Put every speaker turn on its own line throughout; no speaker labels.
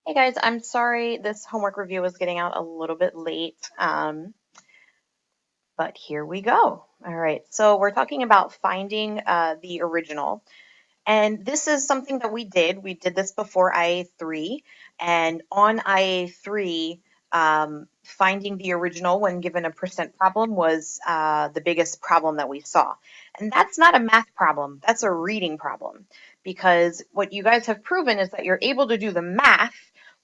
Hey guys, I'm sorry this homework review is getting out a little bit late, but here we go. All right, so we're talking about finding the original. And this is something that we did. We did this before IA3. And on IA3, finding the original when given a percent problem was the biggest problem that we saw. And that's not a math problem, that's a reading problem. Because what you guys have proven is that you're able to do the math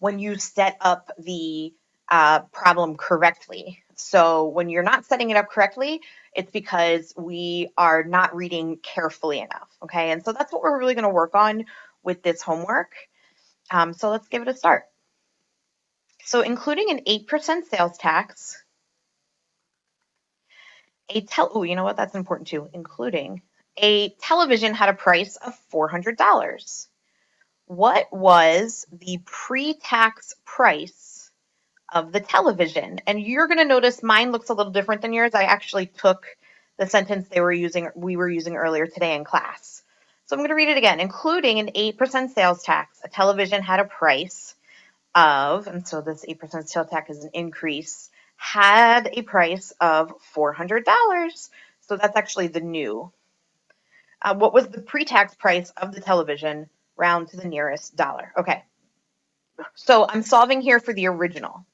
when you set up the problem correctly. So when you're not setting it up correctly, it's because we are not reading carefully enough, okay? And so that's what we're really going to work on with this homework. So let's give it a start. So including an 8% sales tax, you know what, that's important too, including a television had a price of $400. What was the pre-tax price of the television? And you're going to notice mine looks a little different than yours. I actually took the sentence we were using earlier today in class. So I'm going to read it again. Including an 8% sales tax, a television had a price of, and so this 8% sales tax is an increase, had a price of $400. So that's actually the new. What was the pre-tax price of the television? Round to the nearest dollar. Okay. So I'm solving here for the original.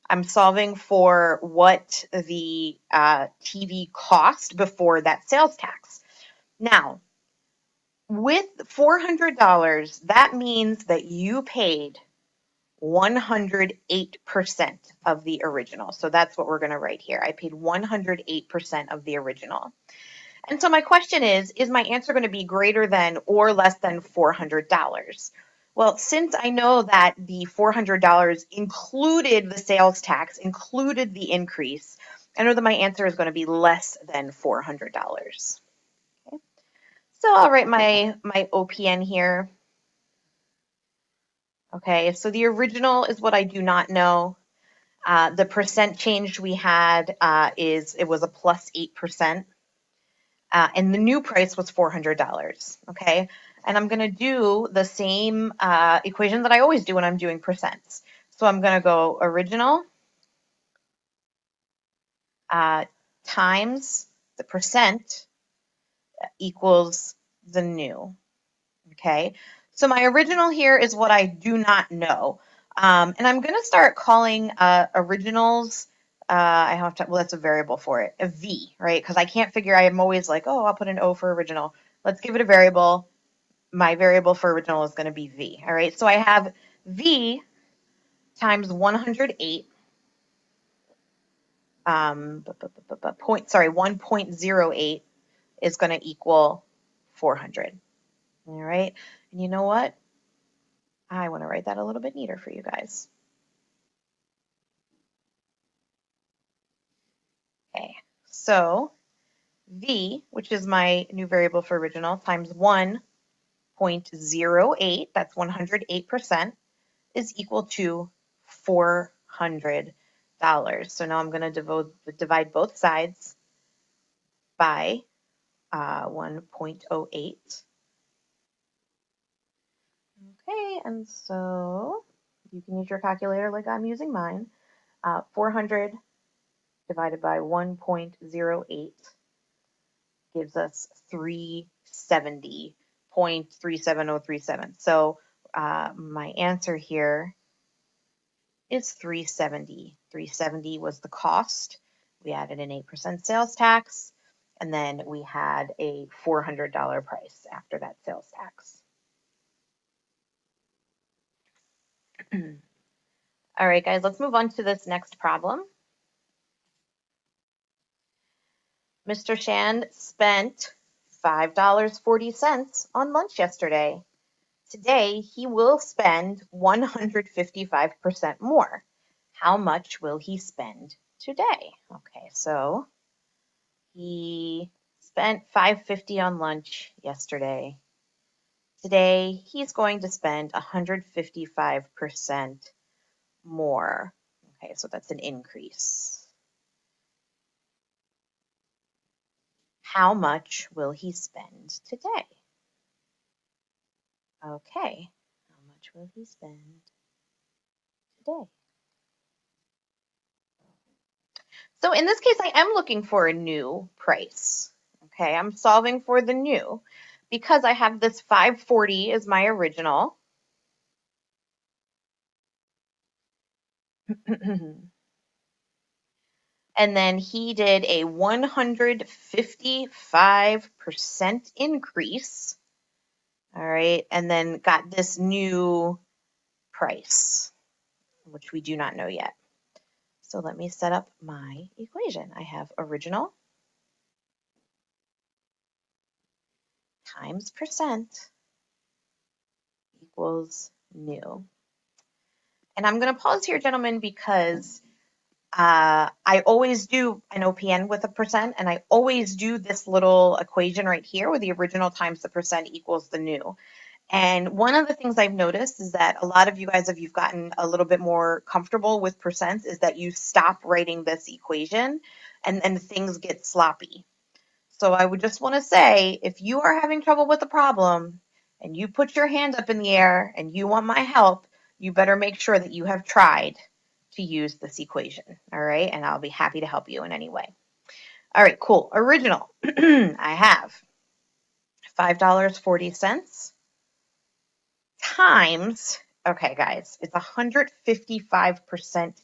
I'm solving for what the TV cost before that sales tax. Now, with $400, that means that you paid 108% of the original. So that's what we're going to write here. I paid 108% of the original. And so my question is my answer going to be greater than or less than $400? Well, since I know that the $400 included the sales tax, included the increase, I know that my answer is going to be less than $400. Okay. So I'll write my OPN here. Okay, so the original is what I do not know. The percent change we had it was a plus 8%. And the new price was $400, okay? And I'm gonna do the same equation that I always do when I'm doing percents. So I'm gonna go original times the percent equals the new, okay? So my original here is what I do not know. And I'm gonna start calling originals, I have to, well, that's a variable for it, a V, right? Because I can't figure, I'm always like, oh, I'll put an O for original. Let's give it a variable. My variable for original is going to be V. All right, so I have V times 108, 1.08 is going to equal 400. All right, and you know what? I want to write that a little bit neater for you guys. Okay, so V, which is my new variable for original, times 1.08, that's 108%, is equal to $400. So now I'm going to divide both sides by 1.08. Okay, and so you can use your calculator like I'm using mine. 400 divided by 1.08 gives us 370.37037. So my answer here is 370. 370 was the cost. We added an 8% sales tax, and then we had a $400 price after that sales tax. All right, guys, let's move on to this next problem. Mr. Shand spent $5.40 on lunch yesterday. Today, he will spend 155% more. How much will he spend today? Okay, so he spent $5.50 on lunch yesterday. Today, he's going to spend 155% more. Okay, so that's an increase. How much will he spend today? Okay, how much will he spend day. So in this case, I am looking for a new price. Okay, I'm solving for the new because I have this 540 as my original. And then he did a 155% increase. All right, and then got this new price, which we do not know yet. So let me set up my equation. I have original times percent equals new. And I'm going to pause here, gentlemen, because I always do an OPN with a percent, and I always do this little equation right here where the original times the percent equals the new. And one of the things I've noticed is that a lot of you guys, if you've gotten a little bit more comfortable with percents, is that you stop writing this equation and then things get sloppy. So I would just want to say, if you are having trouble with the problem and you put your hand up in the air and you want my help, you better make sure that you have tried to use this equation. All right. And I'll be happy to help you in any way. All right, cool. Original. I have $5.40 times, okay, guys, it's 155%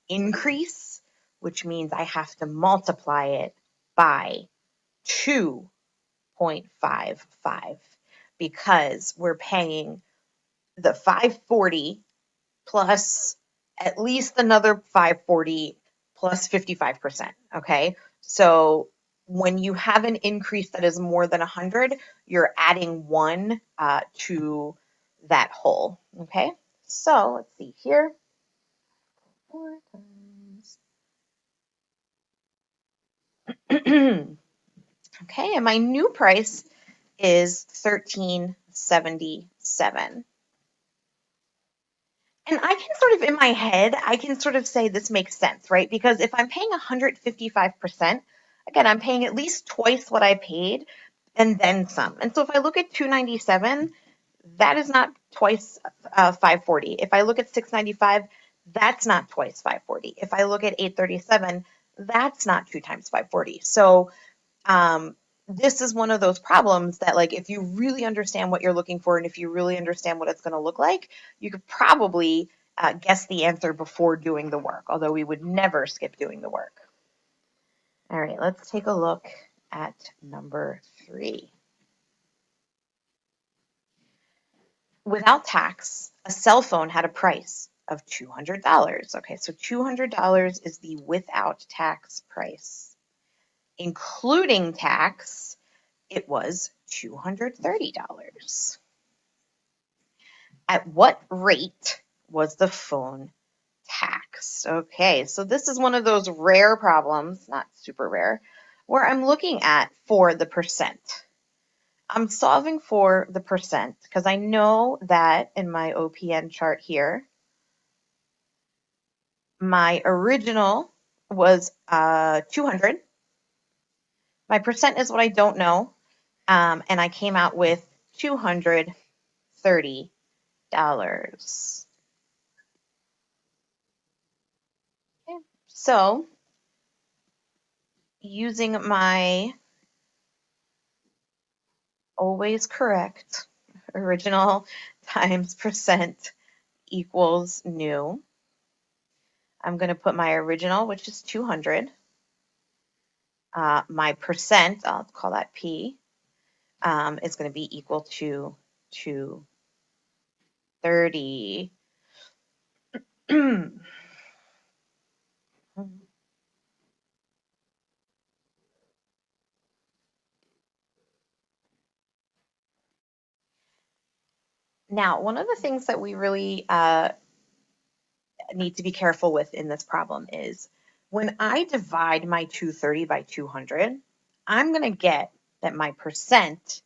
increase, which means I have to multiply it by 2.55 because we're paying the 540 plus at least another 540 plus 55%. Okay. So when you have an increase that is more than 100, you're adding one to that whole. Okay. So let's see here. 4 times. Okay. And my new price is $13.77. And I can sort of, in my head, I can sort of say this makes sense, right? Because if I'm paying 155%, again, I'm paying at least twice what I paid and then some. And so if I look at $297, that is not twice 540. If I look at $695, that's not twice 540. If I look at $837, that's not 2 times 540. So this is one of those problems that, like, if you really understand what you're looking for and if you really understand what it's going to look like, you could probably guess the answer before doing the work, although we would never skip doing the work. All right, let's take a look at number 3. Without tax, a cell phone had a price of $200. Okay, so $200 is the without tax price. Including tax, it was $230. At what rate was the phone taxed? Okay, so this is one of those rare problems, not super rare, where I'm looking at for the percent. I'm solving for the percent because I know that in my OPN chart here, my original was 200. My percent is what I don't know, and I came out with $230. Okay. So using my always correct original times percent equals new, I'm going to put my original, which is 200. My percent, I'll call that P, is going to be equal to 230. Now, one of the things that we really need to be careful with in this problem is when I divide my 230 by 200, I'm going to get that my percent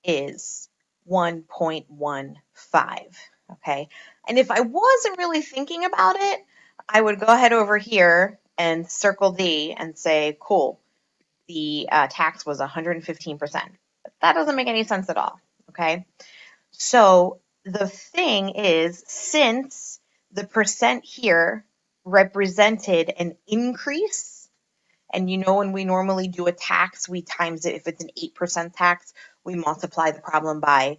is 1.15, okay? And if I wasn't really thinking about it, I would go ahead over here and circle D and say, cool, the tax was 115%. But that doesn't make any sense at all, okay? So the thing is, since the percent here represented an increase. And you know, when we normally do a tax, we times it. If it's an 8% tax, we multiply the problem by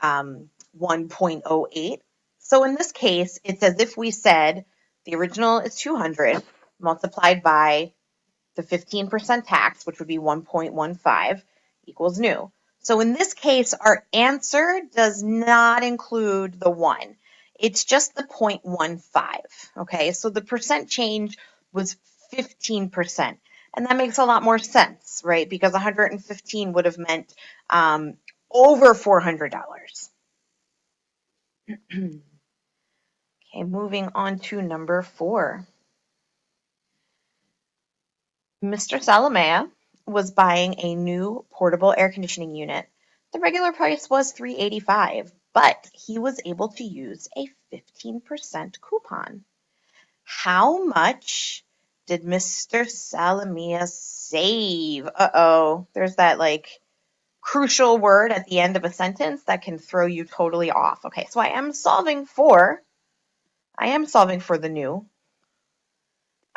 1.08. So in this case, it's as if we said the original is 200 multiplied by the 15% tax, which would be 1.15, equals new. So in this case, our answer does not include the 1. It's just the 0.15, okay? So the percent change was 15%. And that makes a lot more sense, right? Because 115 would have meant over $400. Okay, moving on to number 4. Mr. Salamea was buying a new portable air conditioning unit. The regular price was $385, but he was able to use a 15% coupon. How much did Mr. Salamea save? Uh-oh, there's that like crucial word at the end of a sentence that can throw you totally off. Okay, so I am solving for the new.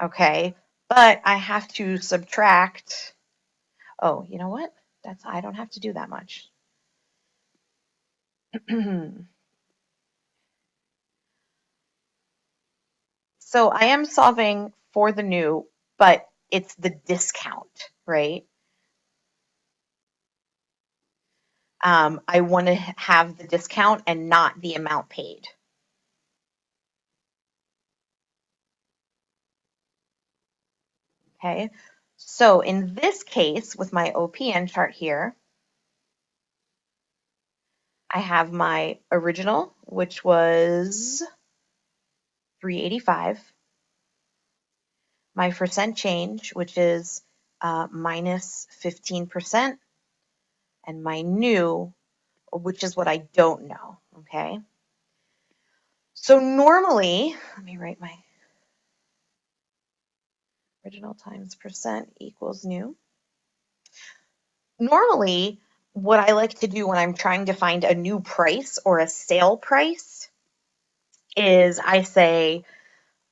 Okay, but I have to subtract. Oh, you know what? I don't have to do that much. So I am solving for the new, but it's the discount, right? I want to have the discount and not the amount paid. Okay, so in this case, with my OPN chart here, I have my original, which was $385, my percent change, which is minus 15%, and my new, which is what I don't know, okay? So normally, let me write my original times percent equals new. Normally, what I like to do when I'm trying to find a new price or a sale price is I say,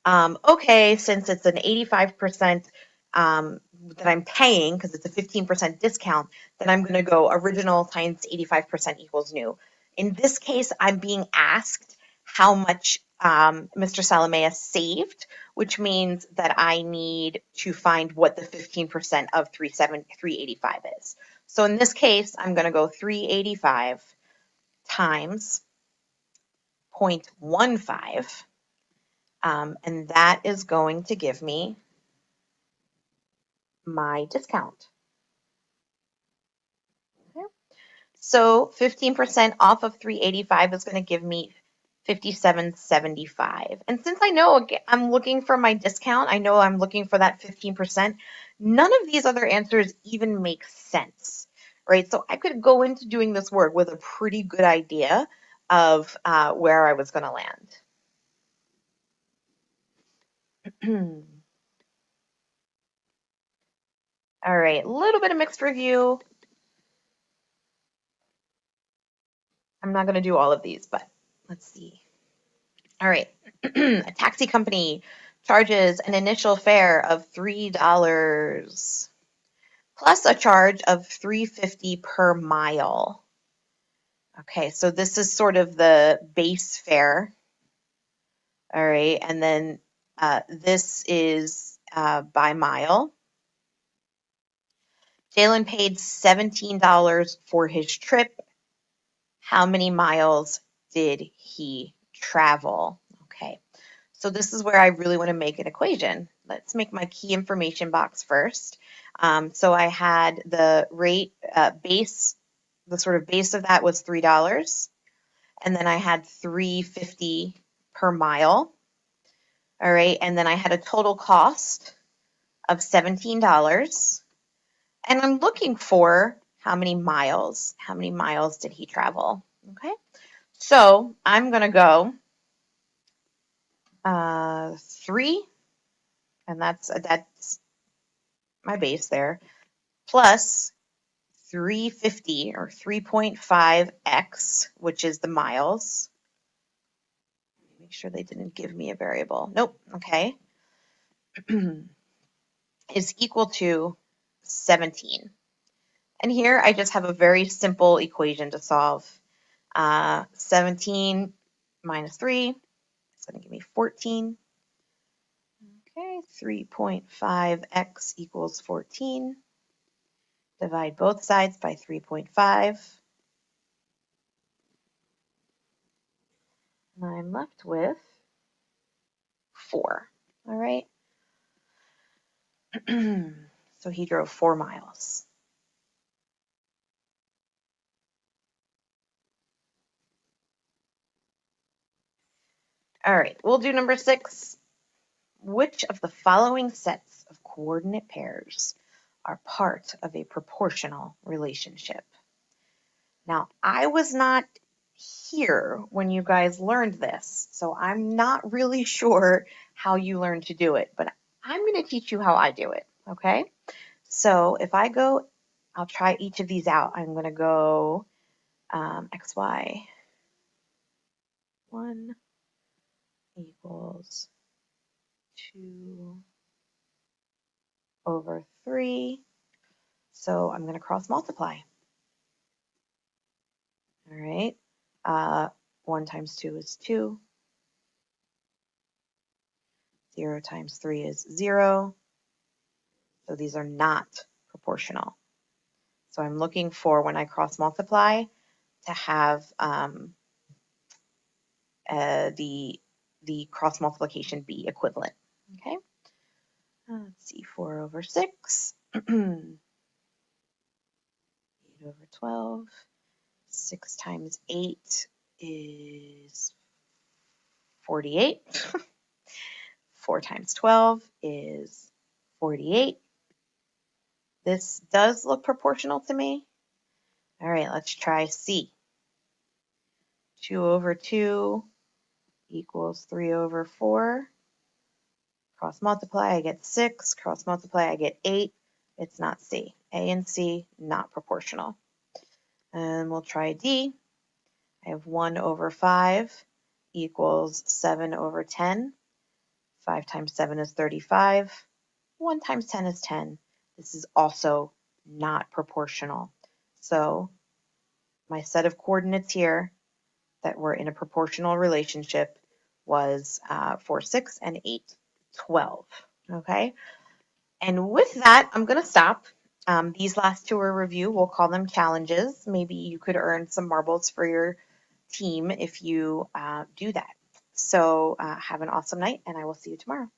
okay, since it's an 85% that I'm paying, because it's a 15% discount, then I'm going to go original times 85% equals new. In this case, I'm being asked how much Mr. Salamea saved, which means that I need to find what the 15% of 385 is. So in this case, I'm going to go 385 times 0.15. And that is going to give me my discount. Okay. So 15% off of 385 is going to give me 57.75. And since I know I'm looking for my discount, I know I'm looking for that 15%, none of these other answers even make sense, right? So I could go into doing this work with a pretty good idea of where I was going to land. All right, a little bit of mixed review. I'm not going to do all of these, but let's see. All right. A taxi company charges an initial fare of $3 plus a charge of $3.50 per mile. Okay, so this is sort of the base fare. All right, and then this is by mile. Jalen paid $17 for his trip. How many miles did he travel? Okay, so this is where I really want to make an equation. Let's make my key information box first. So I had the rate base, the sort of base of that was $3. And then I had $3.50 per mile. All right, and then I had a total cost of $17. And I'm looking for how many miles. How many miles did he travel? Okay, so I'm going to go 3, and that's my base there, plus 350 or 3.5x, which is the miles. Make sure they didn't give me a variable. Nope. Okay. Is equal to 17. And here I just have a very simple equation to solve. 17 minus 3 is going to give me 14. Okay, 3.5x equals 14. Divide both sides by 3.5. And I'm left with 4. All right. So he drove 4 miles. All right, we'll do number 6. Which of the following sets of coordinate pairs are part of a proportional relationship? Now, I was not here when you guys learned this, so I'm not really sure how you learned to do it, but I'm going to teach you how I do it, okay? So if I go, I'll try each of these out. I'm going to go xy 1 equals 2 over 3. So I'm going to cross multiply. All right. 1 times 2 is 2. 0 times 3 is 0. So these are not proportional. So I'm looking for, when I cross multiply, to have the cross multiplication be equivalent. Okay. Let's see, 4 over 6. 8 over 12. 6 times 8 is 48. 4 times 12 is 48. This does look proportional to me. All right, let's try C. 2 over 2 equals 3 over 4. Cross multiply, I get 6. Cross multiply, I get 8. It's not C. A and C, not proportional. And we'll try D. I have 1 over 5 equals 7 over 10. 5 times 7 is 35. 1 times 10 is 10. This is also not proportional. So my set of coordinates here that were in a proportional relationship was 4, 6, and 8, 12. Okay, and with that, I'm going to stop. These last two are review. We'll call them challenges. Maybe you could earn some marbles for your team if you do that. So have an awesome night, and I will see you tomorrow.